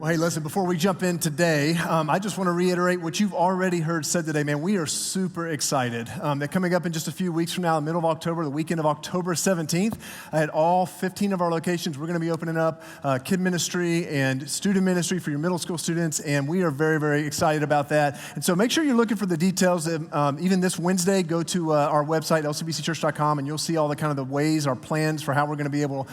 Well, hey, listen, before we jump in today, I just want to reiterate what you've already heard said today, man. We are super excited. That coming up in just a few weeks from now, the middle of October, the weekend of October 17th, at all 15 of our locations, we're going to be opening up kid ministry and student ministry for your middle school students, and we are very, very excited about that. And so make sure you're looking for the details. Even this Wednesday, go to our website, lcbcchurch.com, and you'll see all the kind of the ways, our plans for how we're going to be able,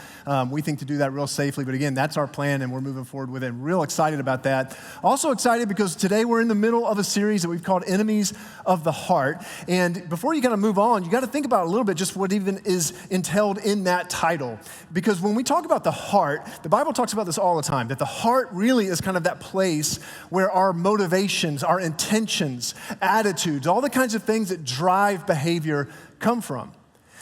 we think, to do that real safely. But again, that's our plan, and we're moving forward with it. Real excited about that. Also excited because today we're in the middle of a series that we've called Enemies of the Heart. And before you kind of move on, you got to think about a little bit just what even is entailed in that title. Because when we talk about the heart, the Bible talks about this all the time, that the heart really is kind of that place where our motivations, our intentions, attitudes, all the kinds of things that drive behavior come from.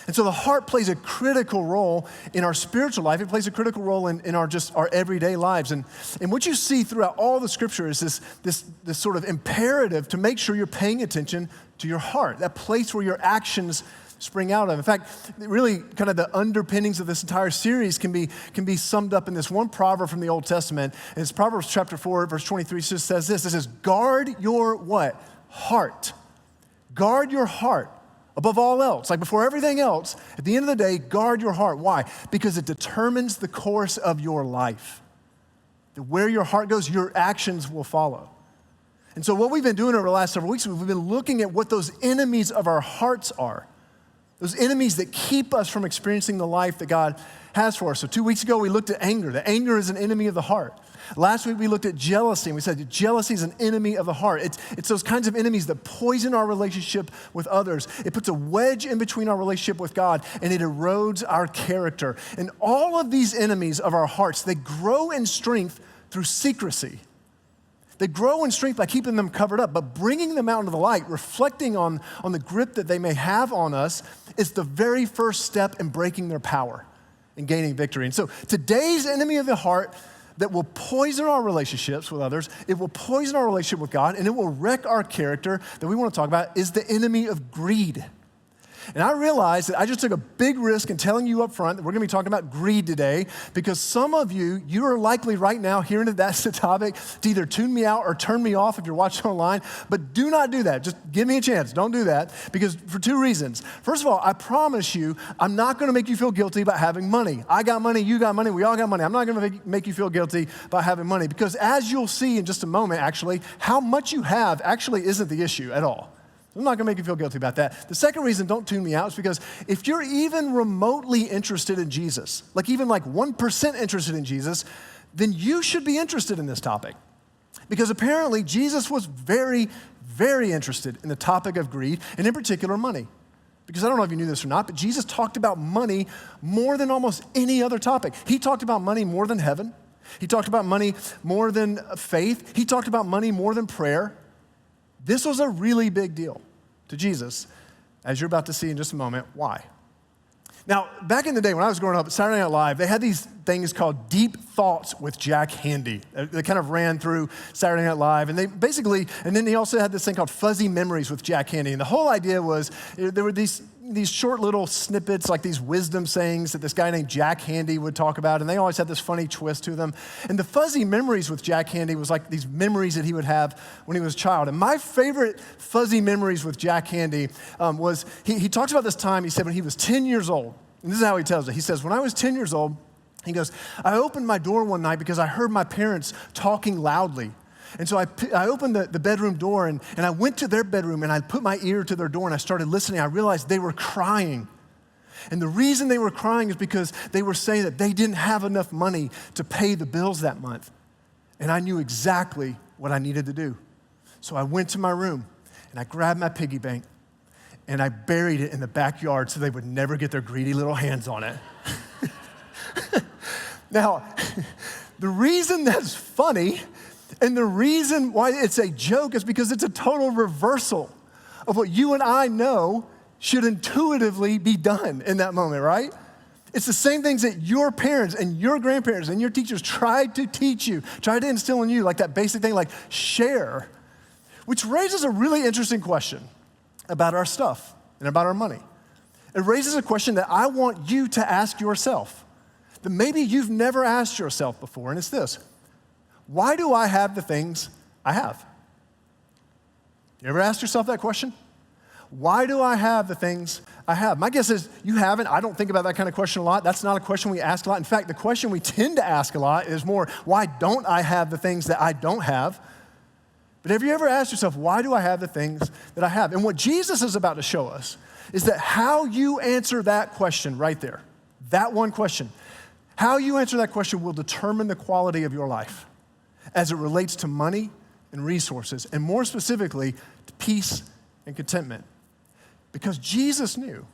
And so the heart plays a critical role in our spiritual life. It plays a critical role in our everyday lives. And what you see throughout all the scripture is this sort of imperative to make sure you're paying attention to your heart, that place where your actions spring out of. In fact, really kind of the underpinnings of this entire series can be summed up in this one proverb from the Old Testament. And it's Proverbs chapter 4, verse 23, just says this. It says, guard your what? Heart. Guard your heart. Above all else, like before everything else, at the end of the day, guard your heart. Why? Because it determines the course of your life. That where your heart goes, your actions will follow. And so what we've been doing over the last several weeks, we've been looking at what those enemies of our hearts are. Those enemies that keep us from experiencing the life that God has for us. So 2 weeks ago, we looked at anger. That anger is an enemy of the heart. Last week, we looked at jealousy, and we said jealousy is an enemy of the heart. It's those kinds of enemies that poison our relationship with others. It puts a wedge in between our relationship with God, and it erodes our character. And all of these enemies of our hearts, they grow in strength through secrecy. They grow in strength by keeping them covered up, but bringing them out into the light, reflecting on the grip that they may have on us, is the very first step in breaking their power and gaining victory. And so today's enemy of the heart that will poison our relationships with others, it will poison our relationship with God, and it will wreck our character that we want to talk about is the enemy of greed. And I realized that I just took a big risk in telling you up front that we're going to be talking about greed today because some of you are likely right now hearing that that's the topic to either tune me out or turn me off if you're watching online. But do not do that. Just give me a chance. Don't do that because for two reasons. First of all, I promise you, I'm not going to make you feel guilty about having money. I got money, you got money, we all got money. I'm not going to make you feel guilty about having money because as you'll see in just a moment, actually, how much you have actually isn't the issue at all. I'm not going to make you feel guilty about that. The second reason, don't tune me out, is because if you're even remotely interested in Jesus, like even like 1% interested in Jesus, then you should be interested in this topic. Because apparently Jesus was very, very interested in the topic of greed, and in particular money. Because I don't know if you knew this or not, but Jesus talked about money more than almost any other topic. He talked about money more than heaven. He talked about money more than faith. He talked about money more than prayer. This was a really big deal to Jesus, as you're about to see in just a moment. Why? Now, back in the day when I was growing up at Saturday Night Live, they had these things called Deep Thoughts with Jack Handy. They kind of ran through Saturday Night Live, and then he also had this thing called Fuzzy Memories with Jack Handy. And the whole idea was there were these short little snippets, like these wisdom sayings that this guy named Jack Handy would talk about, and they always had this funny twist to them. And the Fuzzy Memories with Jack Handy was like these memories that he would have when he was a child. And my favorite Fuzzy Memories with Jack Handy was, he talks about this time, he said when he was 10 years old, and this is how he tells it. He says, when I was 10 years old, he goes, I opened my door one night because I heard my parents talking loudly. And so I opened the bedroom door and I went to their bedroom and I put my ear to their door and I started listening. I realized they were crying. And the reason they were crying is because they were saying that they didn't have enough money to pay the bills that month. And I knew exactly what I needed to do. So I went to my room and I grabbed my piggy bank and I buried it in the backyard so they would never get their greedy little hands on it. Now, the reason that's funny and the reason why it's a joke is because it's a total reversal of what you and I know should intuitively be done in that moment, right? It's the same things that your parents and your grandparents and your teachers tried to teach you, tried to instill in you, like that basic thing like share, which raises a really interesting question about our stuff and about our money. It raises a question that I want you to ask yourself, that maybe you've never asked yourself before, and it's this. why do I have the things I have? You ever asked yourself that question? Why do I have the things I have? My guess is you haven't. I don't think about that kind of question a lot. That's not a question we ask a lot. In fact, the question we tend to ask a lot is more, why don't I have the things that I don't have? But have you ever asked yourself, why do I have the things that I have? And what Jesus is about to show us is that how you answer that question right there, that one question, how you answer that question will determine the quality of your life as it relates to money and resources, and more specifically, to peace and contentment. Because Jesus knew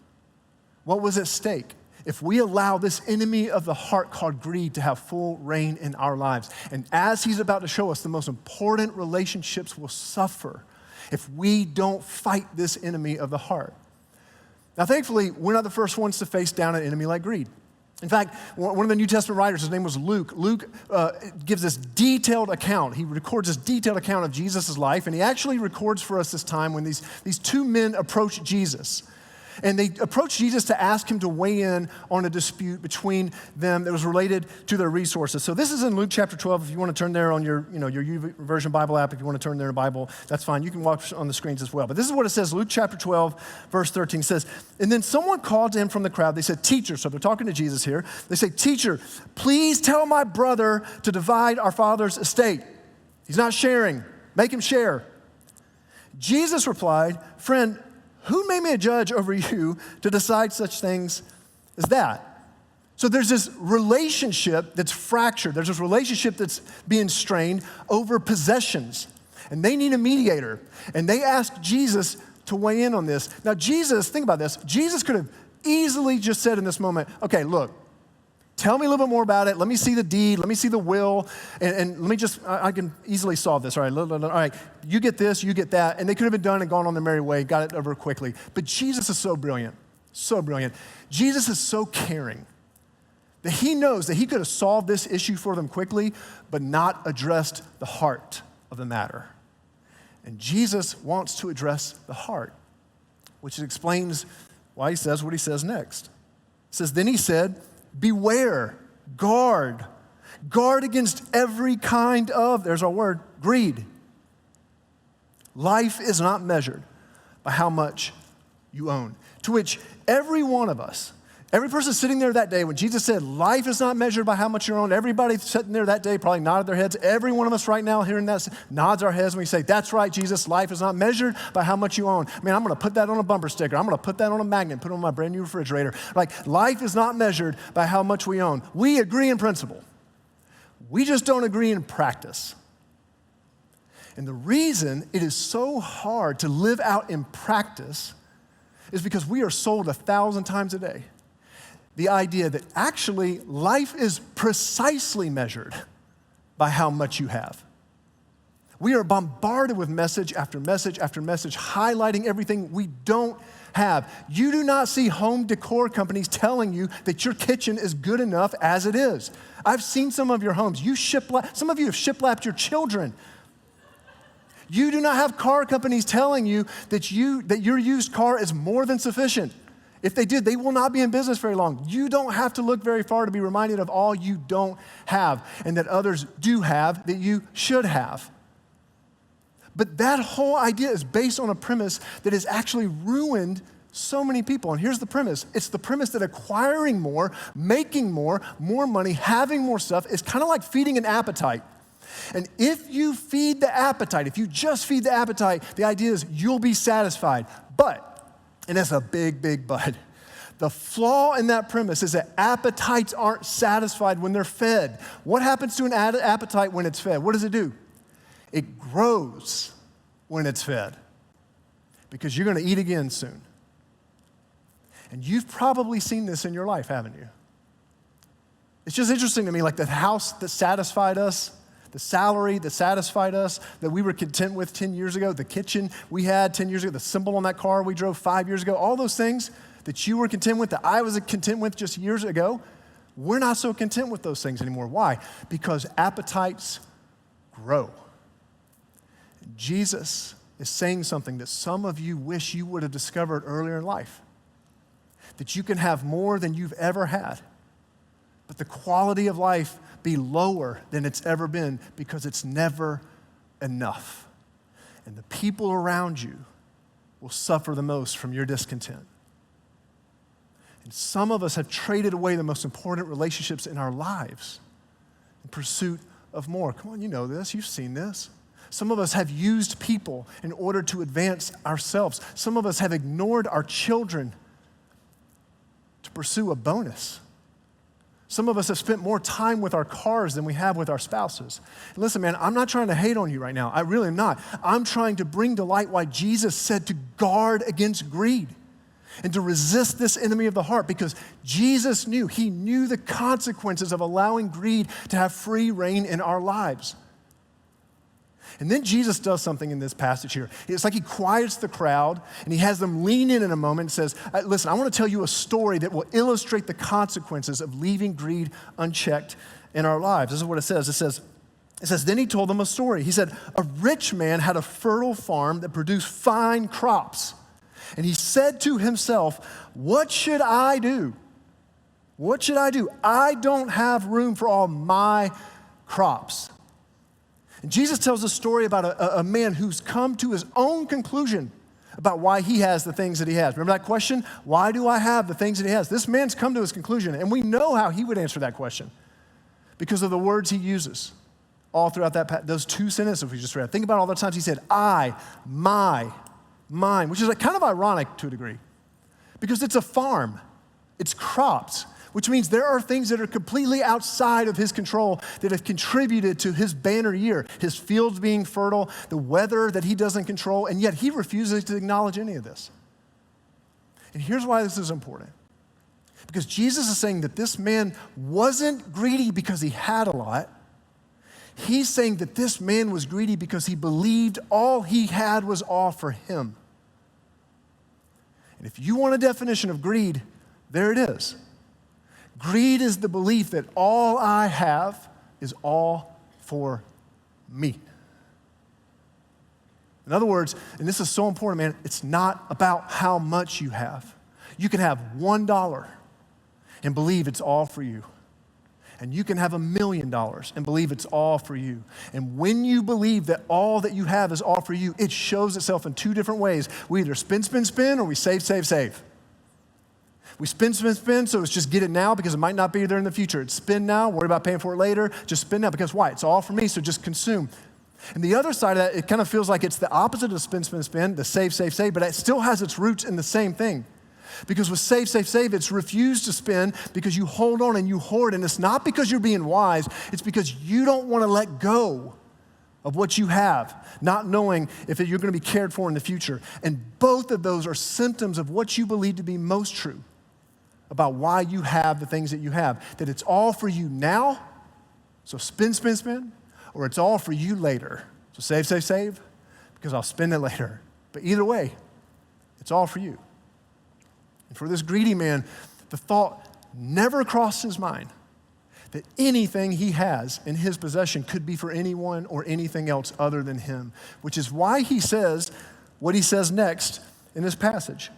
what was at stake if we allow this enemy of the heart called greed to have full reign in our lives. And as he's about to show us, the most important relationships will suffer if we don't fight this enemy of the heart. Now, thankfully, we're not the first ones to face down an enemy like greed. In fact, one of the New Testament writers, his name was Luke. Luke gives this detailed account. He records this detailed account of Jesus' life, and he actually records for us this time when these two men approach Jesus. And they approached Jesus to ask him to weigh in on a dispute between them that was related to their resources. So this is in Luke chapter 12. If you want to turn there on your YouVersion Bible app, if you want to turn there in a Bible, that's fine. You can watch on the screens as well. But this is what it says, Luke chapter 12, verse 13. It says, and then someone called to him from the crowd. They said, teacher, so they're talking to Jesus here. They say, teacher, please tell my brother to divide our father's estate. He's not sharing. Make him share. Jesus replied, friend, who made me a judge over you to decide such things as that? So there's this relationship that's fractured. There's this relationship that's being strained over possessions. And they need a mediator. And they ask Jesus to weigh in on this. Now Jesus, think about this. Jesus could have easily just said in this moment, okay, look, tell me a little bit more about it. Let me see the deed. Let me see the will. And let me just, I can easily solve this. All right, you get this, you get that. And they could have been done and gone on their merry way, got it over quickly. But Jesus is so brilliant, so brilliant. Jesus is so caring that he knows that he could have solved this issue for them quickly, but not addressed the heart of the matter. And Jesus wants to address the heart, which explains why he says what he says next. It says, then he said, beware, guard against every kind of, there's our word, greed. Life is not measured by how much you own. To which every one of us, every person sitting there that day when Jesus said, life is not measured by how much you own, everybody sitting there that day probably nodded their heads. Every one of us right now hearing that nods our heads when we say, that's right, Jesus, life is not measured by how much you own. Man, I'm going to put that on a bumper sticker. I'm going to put that on a magnet, put it on my brand new refrigerator. Like, life is not measured by how much we own. We agree in principle. We just don't agree in practice. And the reason it is so hard to live out in practice is because we are sold 1,000 times a day the idea that actually life is precisely measured by how much you have. We are bombarded with message after message after message highlighting everything we don't have. You do not see home decor companies telling you that your kitchen is good enough as it is. I've seen some of your homes. Some of you have shiplapped your children. You do not have car companies telling you that your used car is more than sufficient. If they did, they will not be in business very long. You don't have to look very far to be reminded of all you don't have and that others do have that you should have. But that whole idea is based on a premise that has actually ruined so many people. And here's the premise. It's the premise that acquiring more, making more money, having more stuff is kind of like feeding an appetite. And if you feed the appetite, if you just feed the appetite, the idea is you'll be satisfied. But, and that's a big, big but, the flaw in that premise is that appetites aren't satisfied when they're fed. What happens to an appetite when it's fed? What does it do? It grows when it's fed because you're going to eat again soon. And you've probably seen this in your life, haven't you? It's just interesting to me, like the house that satisfied us, the salary that satisfied us, that we were content with 10 years ago, the kitchen we had 10 years ago, the symbol on that car we drove 5 years ago, all those things that you were content with, that I was content with just years ago, we're not so content with those things anymore. Why? Because appetites grow. Jesus is saying something that some of you wish you would have discovered earlier in life, that you can have more than you've ever had. but the quality of life be lower than it's ever been because it's never enough. And the people around you will suffer the most from your discontent. And some of us have traded away the most important relationships in our lives in pursuit of more. Come on, you know this. You've seen this. Some of us have used people in order to advance ourselves. Some of us have ignored our children to pursue a bonus. Some of us have spent more time with our cars than we have with our spouses. And listen, man, I'm not trying to hate on you right now. I really am not. I'm trying to bring to light why Jesus said to guard against greed and to resist this enemy of the heart, because Jesus knew, he knew the consequences of allowing greed to have free reign in our lives. And then Jesus does something in this passage here. It's like he quiets the crowd and he has them lean in a moment and says, listen, I want to tell you a story that will illustrate the consequences of leaving greed unchecked in our lives. This is what it says. It says, then he told them a story. He said, a rich man had a fertile farm that produced fine crops. And he said to himself, what should I do? What should I do? I don't have room for all my crops. And Jesus tells a story about a man who's come to his own conclusion about why he has the things that he has. Remember that question? Why do I have the things that he has? This man's come to his conclusion, and we know how he would answer that question because of the words he uses all throughout those two sentences we just read. Think about all the times he said, I, my, mine, which is kind of ironic to a degree because it's a farm, it's crops, which means there are things that are completely outside of his control that have contributed to his banner year, his fields being fertile, the weather that he doesn't control, and yet he refuses to acknowledge any of this. And here's why this is important. Because Jesus is saying that this man wasn't greedy because he had a lot. He's saying that this man was greedy because he believed all he had was all for him. And if you want a definition of greed, there it is. Greed is the belief that all I have is all for me. In other words, and this is so important, man, it's not about how much you have. You can have $1 and believe it's all for you. And you can have $1 million and believe it's all for you. And when you believe that all that you have is all for you, it shows itself in two different ways. We either spend, or we save. We spend, so it's just get it now because it might not be there in the future. It's spend now, worry about paying for it later, just spend now because why? It's all for me, so just consume. And the other side of that, it kind of feels like it's the opposite of spend, the save, but it still has its roots in the same thing. Because with save, it's refuse to spend because you hold on and you hoard, and it's not because you're being wise, it's because you don't want to let go of what you have, not knowing if you're going to be cared for in the future. And both of those are symptoms of what you believe to be most true about why you have the things that you have, that it's all for you now, so spend, or it's all for you later. So save, because I'll spend it later. But either way, it's all for you. And for this greedy man, the thought never crossed his mind that anything he has in his possession could be for anyone or anything else other than him, which is why he says what he says next in this passage.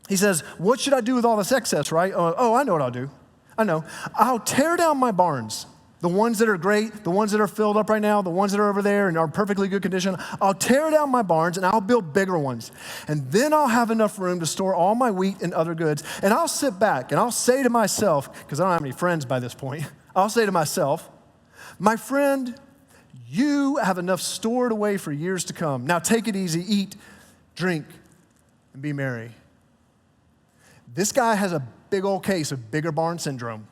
He says, what should I do with all this excess, right? Oh, I know what I'll do. I know. I'll tear down my barns, the ones that are great, the ones that are filled up right now, the ones that are over there and are in perfectly good condition. I'll tear down my barns and I'll build bigger ones. And then I'll have enough room to store all my wheat and other goods. And I'll sit back and I'll say to myself, because I don't have any friends by this point, I'll say to myself, my friend, you have enough stored away for years to come. Now take it easy, eat, drink, and be merry. This guy has a big old case of bigger barn syndrome.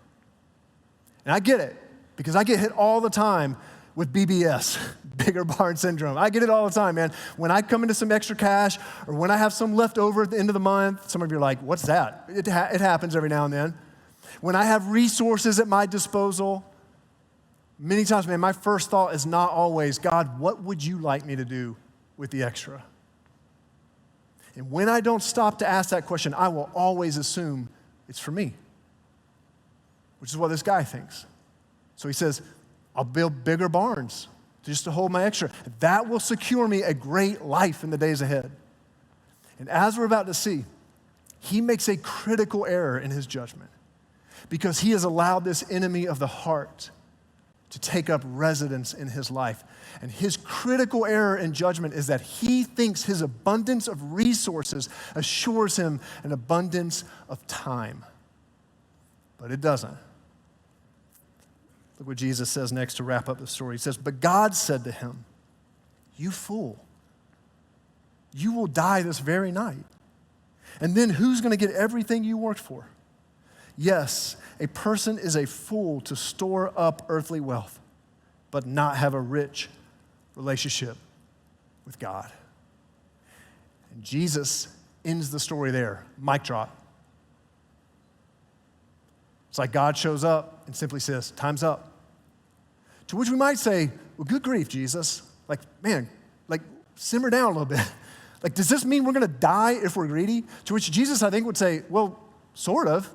And I get it, because I get hit all the time with BBS, bigger barn syndrome. I get it all the time, man. When I come into some extra cash or when I have some left over at the end of the month, some of you are like, what's that? It happens every now and then. When I have resources at my disposal, many times, man, my first thought is not always, God, what would you like me to do with the extra? And when I don't stop to ask that question, I will always assume it's for me, which is what this guy thinks. So he says, I'll build bigger barns just to hold my extra. That will secure me a great life in the days ahead. And as we're about to see, he makes a critical error in his judgment because he has allowed this enemy of the heart to take up residence in his life. And his critical error in judgment is that he thinks his abundance of resources assures him an abundance of time. But it doesn't. Look what Jesus says next to wrap up the story. He says, "But God said to him, 'You fool, you will die this very night. And then who's going to get everything you worked for? Yes, a person is a fool to store up earthly wealth, but not have a rich relationship with God.'" And Jesus ends the story there. Mic drop. It's like God shows up and simply says, "Time's up." To which we might say, "Well, good grief, Jesus. Like, man, like, simmer down a little bit. Like, does this mean we're going to die if we're greedy?" To which Jesus, I think, would say, "Well, sort of.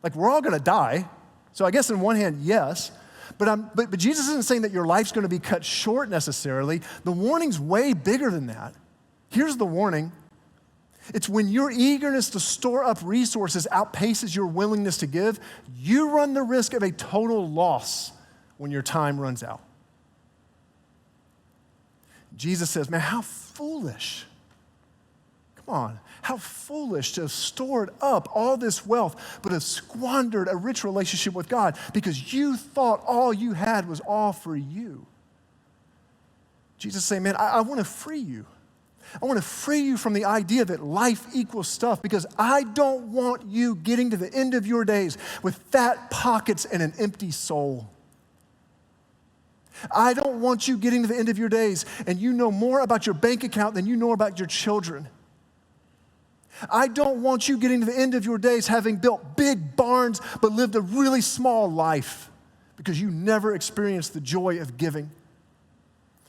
Like, we're all going to die. So I guess on one hand, yes. But Jesus isn't saying that your life's going to be cut short necessarily. The warning's way bigger than that. Here's the warning. It's when your eagerness to store up resources outpaces your willingness to give, you run the risk of a total loss when your time runs out. Jesus says, man, how foolish. Come on, how foolish to have stored up all this wealth, but have squandered a rich relationship with God because you thought all you had was all for you. Jesus saying, man, I want to free you. I want to free you from the idea that life equals stuff because I don't want you getting to the end of your days with fat pockets and an empty soul. I don't want you getting to the end of your days and you know more about your bank account than you know about your children. I don't want you getting to the end of your days having built big barns but lived a really small life because you never experienced the joy of giving.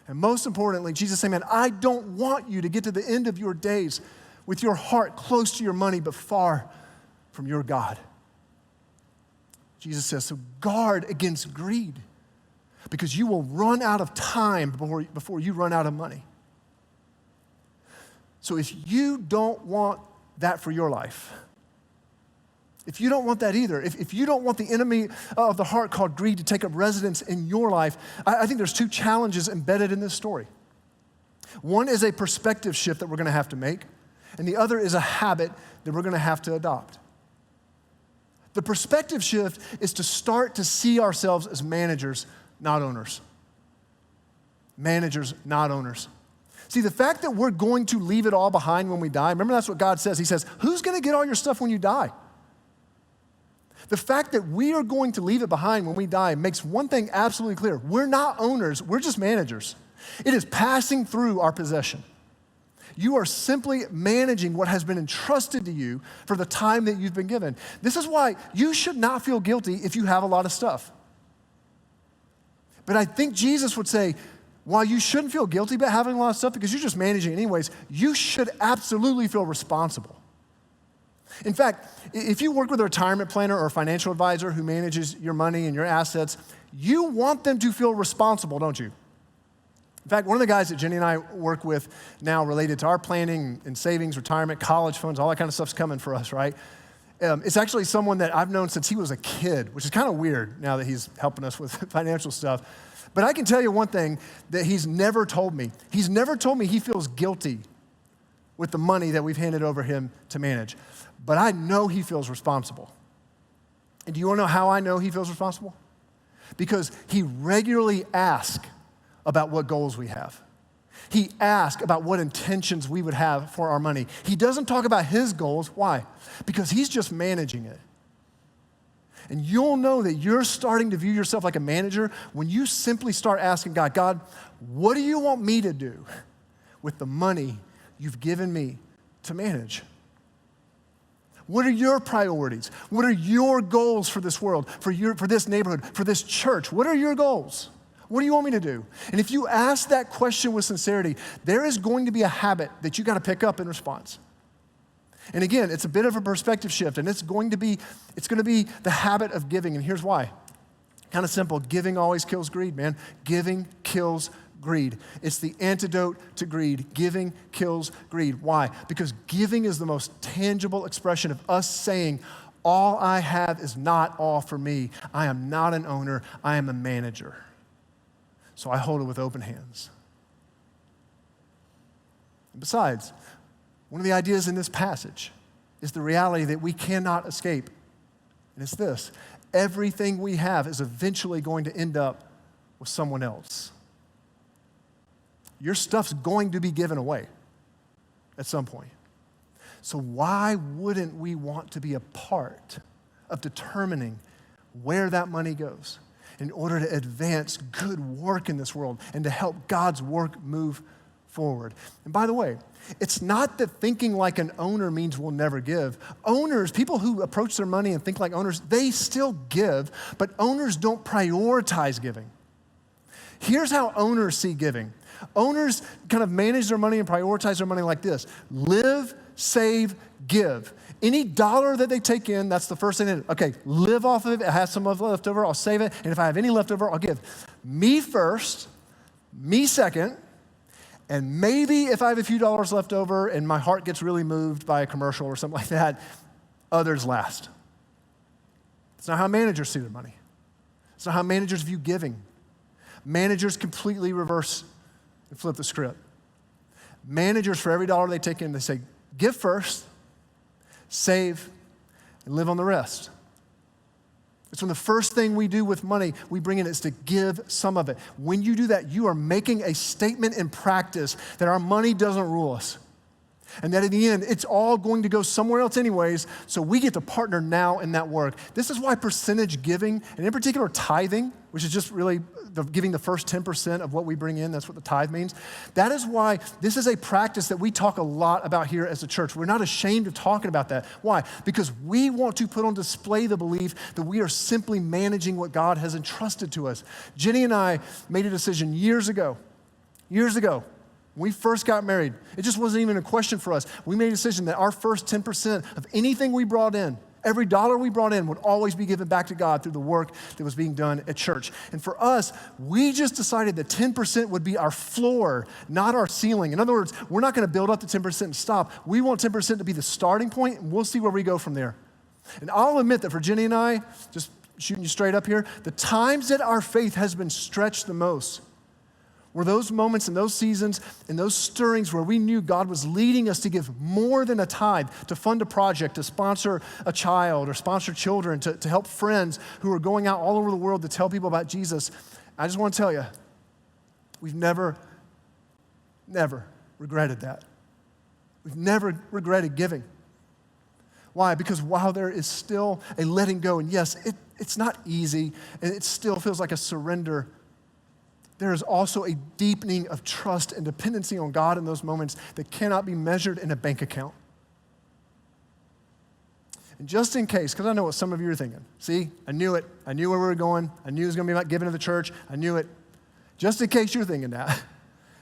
And most importantly, Jesus saying, man, I don't want you to get to the end of your days with your heart close to your money but far from your God. Jesus says, so guard against greed because you will run out of time before you run out of money. So if you don't want that for your life, if you don't want that either, if you don't want the enemy of the heart called greed to take up residence in your life, I think there's two challenges embedded in this story. One is a perspective shift that we're going to have to make, and the other is a habit that we're going to have to adopt. The perspective shift is to start to see ourselves as managers, not owners. Managers, not owners. See, the fact that we're going to leave it all behind when we die, remember that's what God says. He says, who's going to get all your stuff when you die? The fact that we are going to leave it behind when we die makes one thing absolutely clear. We're not owners, we're just managers. It is passing through our possession. You are simply managing what has been entrusted to you for the time that you've been given. This is why you should not feel guilty if you have a lot of stuff. But I think Jesus would say, while you shouldn't feel guilty about having a lot of stuff because you're just managing anyways, you should absolutely feel responsible. In fact, if you work with a retirement planner or a financial advisor who manages your money and your assets, you want them to feel responsible, don't you? In fact, one of the guys that Jenny and I work with now related to our planning and savings, retirement, college funds, all that kind of stuff's coming for us, right? It's actually someone that I've known since he was a kid, which is kind of weird now that he's helping us with financial stuff. But I can tell you one thing that he's never told me. He's never told me he feels guilty with the money that we've handed over him to manage. But I know he feels responsible. And do you want to know how I know he feels responsible? Because he regularly asks about what goals we have. He asks about what intentions we would have for our money. He doesn't talk about his goals. Why? Because he's just managing it. And you'll know that you're starting to view yourself like a manager when you simply start asking God, God, what do you want me to do with the money you've given me to manage? What are your priorities? What are your goals for this world, for this neighborhood, for this church? What are your goals? What do you want me to do? And if you ask that question with sincerity, there is going to be a habit that you got to pick up in response. And again, it's a bit of a perspective shift, and it's going to be the habit of giving, and here's why. Kind of simple. Giving always kills greed, man. Giving kills greed. It's the antidote to greed. Giving kills greed. Why? Because giving is the most tangible expression of us saying, All I have is not all for me. I am not an owner. I am a manager. So I hold it with open hands. And besides, one of the ideas in this passage is the reality that we cannot escape. And it's this: everything we have is eventually going to end up with someone else. Your stuff's going to be given away at some point. So why wouldn't we want to be a part of determining where that money goes in order to advance good work in this world and to help God's work move forward? And by the way, it's not that thinking like an owner means we'll never give. Owners, people who approach their money and think like owners, they still give, but owners don't prioritize giving. Here's how owners see giving. Owners kind of manage their money and prioritize their money like this: live, save, give. Any dollar that they take in, that's the first thing they do. Okay, live off of it. I have some left over, I'll save it. And if I have any left over, I'll give. Me first, me second, and maybe if I have a few dollars left over and my heart gets really moved by a commercial or something like that, others last. It's not how managers see their money. It's not how managers view giving. Managers completely reverse and flip the script. Managers, for every dollar they take in, they say, give first, save, and live on the rest. It's when the first thing we do with money we bring in is to give some of it. When you do that, you are making a statement in practice that our money doesn't rule us. And that in the end, it's all going to go somewhere else anyways, so we get to partner now in that work. This is why percentage giving, and in particular tithing, which is just really giving the first 10% of what we bring in, that's what the tithe means. That is why this is a practice that we talk a lot about here as a church. We're not ashamed of talking about that. Why? Because we want to put on display the belief that we are simply managing what God has entrusted to us. Jenny and I made a decision years ago, when we first got married. It just wasn't even a question for us. We made a decision that our first 10% of anything we brought in, every dollar we brought in, would always be given back to God through the work that was being done at church. And for us, we just decided that 10% would be our floor, not our ceiling. In other words, we're not going to build up to 10% and stop. We want 10% to be the starting point, and we'll see where we go from there. And I'll admit that for Jenny and I, just shooting you straight up here, the times that our faith has been stretched the most were those moments and those seasons and those stirrings where we knew God was leading us to give more than a tithe, to fund a project, to sponsor a child or sponsor children, to help friends who are going out all over the world to tell people about Jesus. I just want to tell you, we've never regretted that. We've never regretted giving. Why? Because while there is still a letting go, and yes, it's not easy, and it still feels like a surrender, there is also a deepening of trust and dependency on God in those moments that cannot be measured in a bank account. And just in case, because I know what some of you are thinking. See, I knew it. I knew where we were going. I knew it was going to be about giving to the church. I knew it. Just in case you're thinking that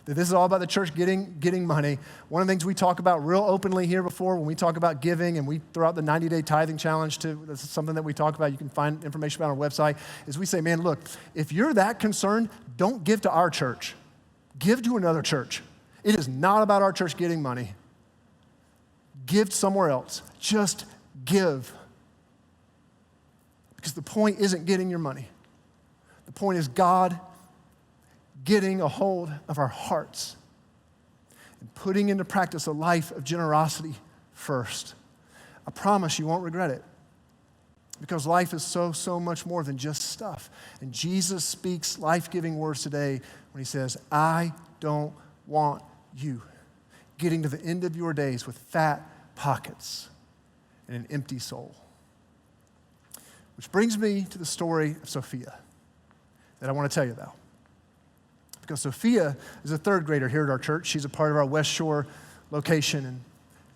this is all about the church getting money. One of the things we talk about real openly here before when we talk about giving, and we throw out the 90-day tithing challenge too, this is something that we talk about, you can find information about on our website, is we say, man, look, if you're that concerned, don't give to our church. Give to another church. It is not about our church getting money. Give somewhere else. Just give. Because the point isn't getting your money. The point is God getting a hold of our hearts and putting into practice a life of generosity first. I promise you won't regret it, because life is so much more than just stuff. And Jesus speaks life-giving words today when he says, I don't want you getting to the end of your days with fat pockets and an empty soul. Which brings me to the story of Sophia that I want to tell you about. Because Sophia is a third grader here at our church. She's a part of our West Shore location. And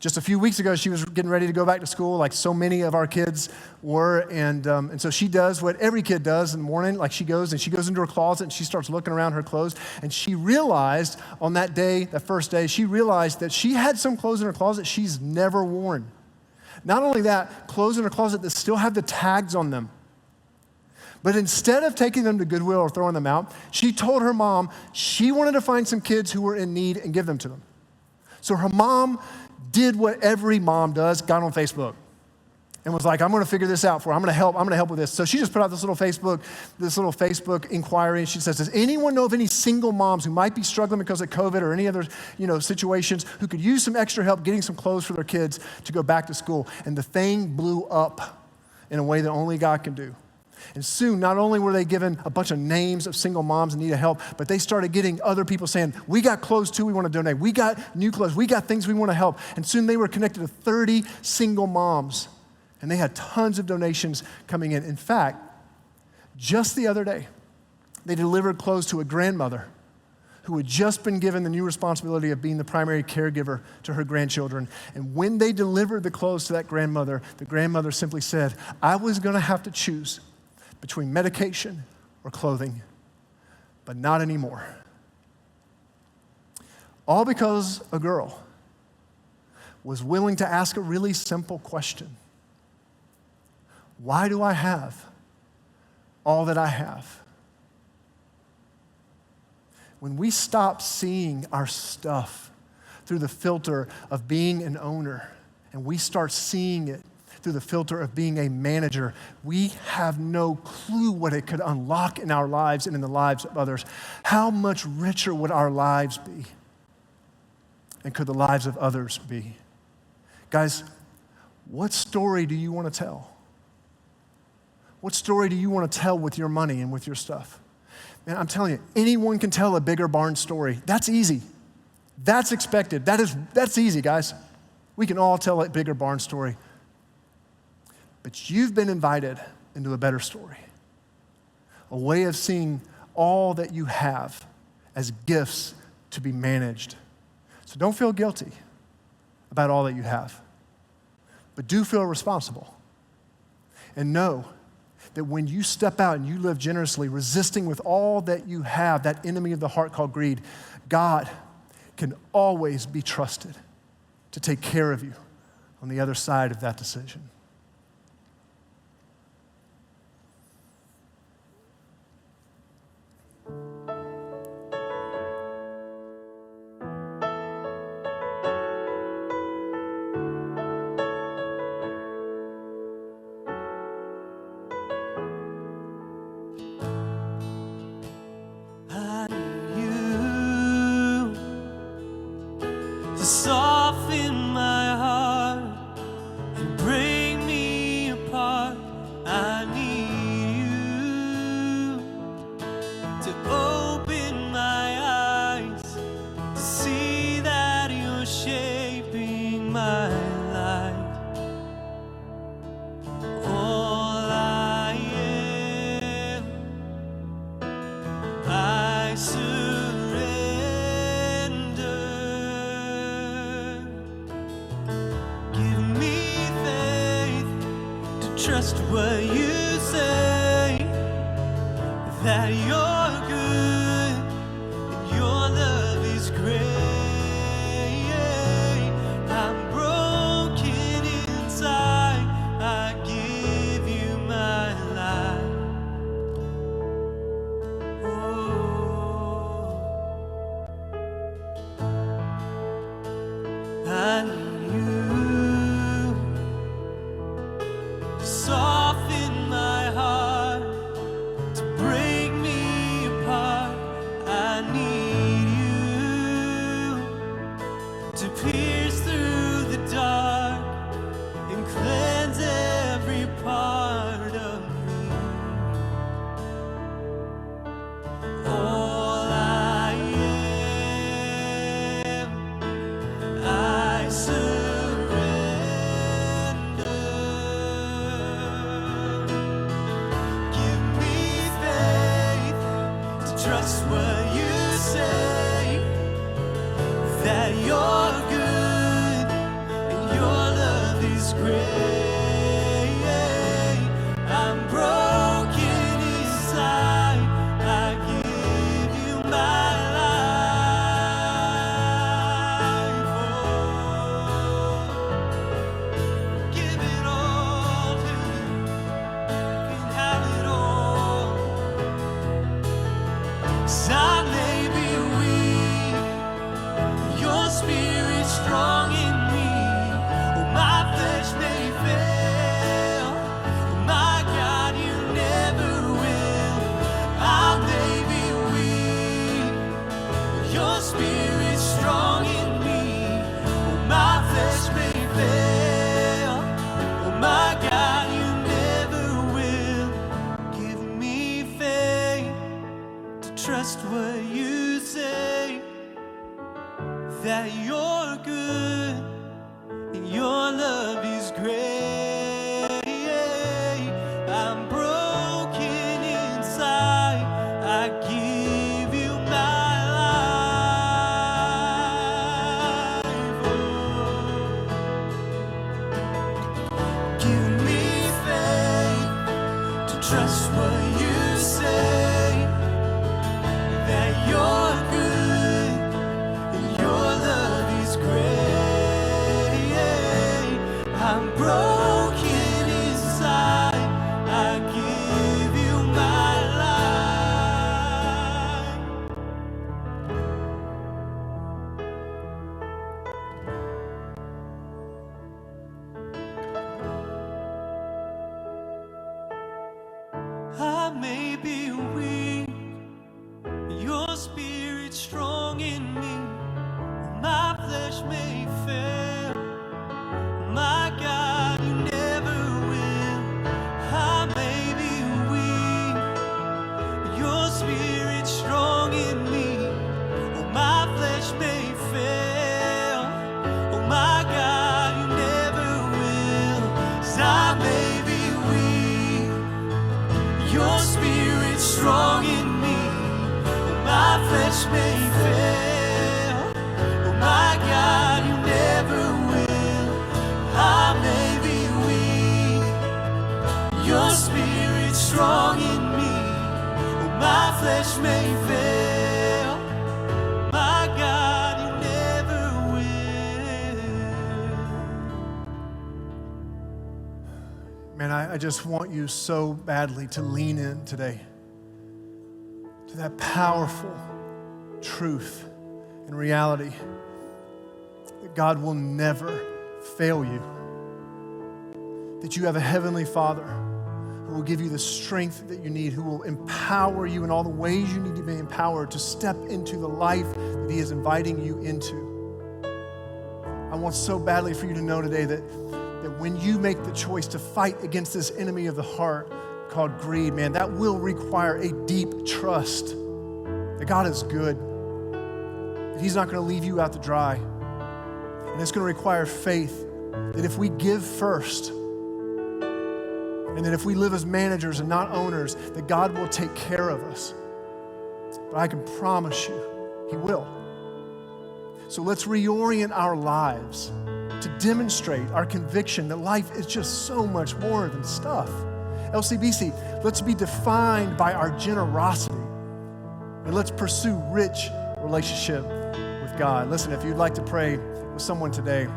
just a few weeks ago, she was getting ready to go back to school like so many of our kids were. And so she does what every kid does in the morning. Like she goes into her closet and she starts looking around her clothes. And she realized on that day, that first day, she realized that she had some clothes in her closet she's never worn. Not only that, clothes in her closet that still have the tags on them. But instead of taking them to Goodwill or throwing them out, she told her mom she wanted to find some kids who were in need and give them to them. So her mom did what every mom does, got on Facebook. and was like, I'm gonna figure this out for her. I'm gonna help with this. So she just put out this little Facebook inquiry, and she says, does anyone know of any single moms who might be struggling because of COVID or any other, situations, who could use some extra help getting some clothes for their kids to go back to school? And the thing blew up in a way that only God can do. And soon, not only were they given a bunch of names of single moms in need of help, but they started getting other people saying, we got clothes too, we want to donate. We got new clothes, we got things we want to help. And soon they were connected to 30 single moms, and they had tons of donations coming in. In fact, just the other day, they delivered clothes to a grandmother who had just been given the new responsibility of being the primary caregiver to her grandchildren. And when they delivered the clothes to that grandmother, the grandmother simply said, I was going to have to choose between medication or clothing, but not anymore. All because a girl was willing to ask a really simple question. Why do I have all that I have? When we stop seeing our stuff through the filter of being an owner, and we start seeing it through the filter of being a manager, we have no clue what it could unlock in our lives and in the lives of others. How much richer would our lives be? And could the lives of others be? Guys, what story do you want to tell? What story do you want to tell with your money and with your stuff? Man, I'm telling you, anyone can tell a bigger barn story. That's easy. That's expected. That's easy, guys. We can all tell a bigger barn story. But you've been invited into a better story, a way of seeing all that you have as gifts to be managed. So don't feel guilty about all that you have, but do feel responsible. And know that when you step out and you live generously, resisting with all that you have, that enemy of the heart called greed, God can always be trusted to take care of you on the other side of that decision. Soften my heart and break me apart. I need you to open my eyes to see that you're shaping my life. All I am, I surrender. Trust what you say, that you're good and your love is great. I'm broken inside, I give you my life. Oh, I need you. Soften my heart to break me apart. I need you to pierce through the dark and cleanse every part of me. All I am, I surrender. Trust what you say, that you're good and your love is great. I'm broken inside, I give you my life. Oh, give it all to you, you can have it all. Spirit strong in me. Oh, my flesh may fail. Oh, my God, you never will. Give me faith to trust what you say, that you're good and your love is great. I'm broken inside. I give you my life. Oh, give me faith to trust what you say, that you're good and your love is great. I'm broken inside. I give you my life. I may be weak, your Spirit strong in me. My flesh may fail. My God, you never will. I may be weak, your Spirit strong in me. Oh, my flesh may fail. Oh, my God, you never will. 'Cause I may be weak, your Spirit strong in me. Oh, my flesh may fail. Oh, my God, you never will. I may be weak, your Spirit strong in me. Oh, my flesh may fail. My God, you never will. Man, I just want you so badly to lean in today to that powerful truth and reality that God will never fail you, that you have a heavenly Father who will give you the strength that you need, who will empower you in all the ways you need to be empowered to step into the life that He is inviting you into. I want so badly for you to know today that when you make the choice to fight against this enemy of the heart called greed, man, that will require a deep trust that God is good, that He's not going to leave you out to dry. And it's going to require faith that if we give first, and that if we live as managers and not owners, that God will take care of us. But I can promise you, He will. So let's reorient our lives to demonstrate our conviction that life is just so much more than stuff. LCBC, let's be defined by our generosity, and let's pursue rich relationship with God. Listen, if you'd like to pray with someone today,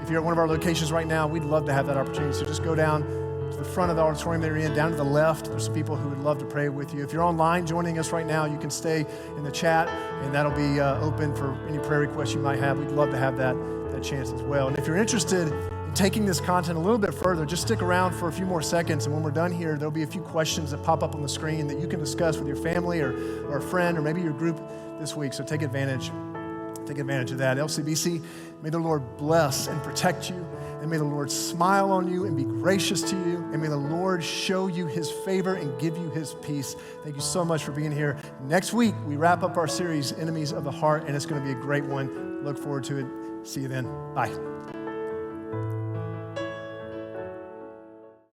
if you're at one of our locations right now, we'd love to have that opportunity. So just go down to the front of the auditorium that you're in, down to the left. There's some people who would love to pray with you. If you're online joining us right now, you can stay in the chat, and that'll be open for any prayer requests you might have. We'd love to have that chance as well. And if you're interested in taking this content a little bit further, just stick around for a few more seconds, and when we're done here, there'll be a few questions that pop up on the screen that you can discuss with your family or a friend or maybe your group this week. So take advantage of that. LCBC, may the Lord bless and protect you, and may the Lord smile on you and be gracious to you, and may the Lord show you His favor and give you His peace. Thank you so much for being here. Next week, we wrap up our series, Enemies of the Heart, and it's going to be a great one. Look forward to it. See you then. Bye.